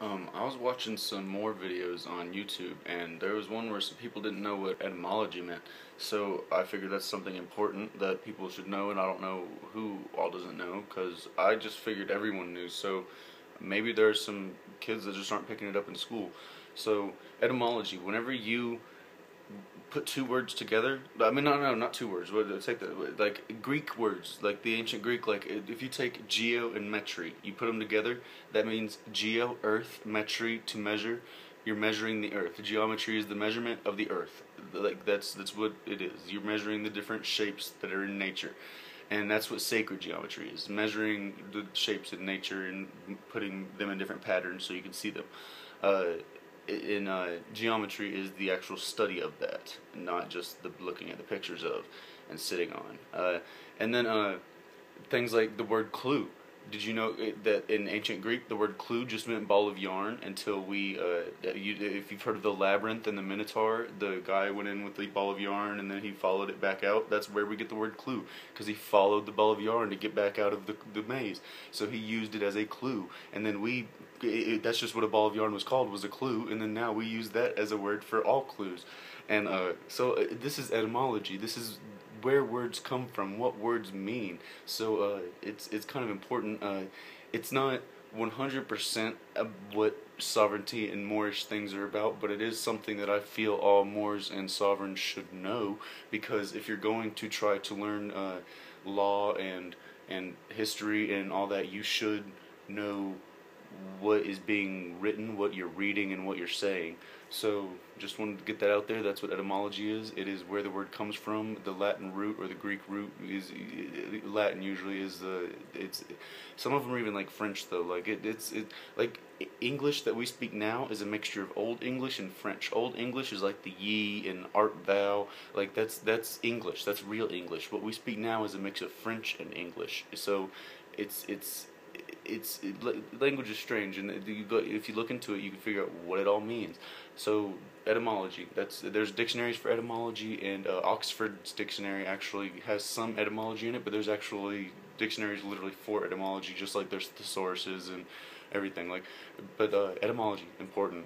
I was watching some more videos on YouTube, and there was one where some people didn't know what etymology meant. So I figured that's something important that people should know, and I don't know who all doesn't know, because I just figured everyone knew. So maybe there's some kids that just aren't picking it up in school. So etymology, whenever you put two words together. I mean, no, not two words. Take that, like Greek words, like the ancient Greek. Like if you take geo and metri, you put them together. That means geo, earth, metri, to measure. You're measuring the earth. Geometry is the measurement of the earth. Like that's what it is. You're measuring the different shapes that are in nature. And that's what sacred geometry is, measuring the shapes in nature and putting them in different patterns so you can see them. Uh, Geometry is the actual study of that, not just the looking at the pictures of and sitting on. And then things like the word clue. Did you know that in ancient Greek the word clue just meant ball of yarn until if you've heard of the labyrinth and the Minotaur, the guy went in with the ball of yarn and then he followed it back out. That's where we get the word clue, because he followed the ball of yarn to get back out of the maze. So he used it as a clue, and then that's just what a ball of yarn was called, was a clue, and then now we use that as a word for all clues. And this is etymology. This is where words come from, what words mean. So it's kind of important. It's not 100% of what sovereignty and Moorish things are about, but it is something that I feel all Moors and sovereigns should know, because if you're going to try to learn law and history and all that, you should know what is being written, what you're reading, and what you're saying. So just wanted to get that out there. That's what etymology is. It is where the word comes from. The Latin root or the Greek root is Latin. Usually is it's some of them are even like French though. Like it's like English that we speak now is a mixture of Old English and French. Old English is like the ye and art thou. Like that's English. That's real English. What we speak now is a mix of French and English. So it's language is strange, and if you look into it, you can figure out what it all means. So etymology. There's dictionaries for etymology, and Oxford's dictionary actually has some etymology in it, but there's actually dictionaries literally for etymology, just like there's thesauruses and everything. But etymology important.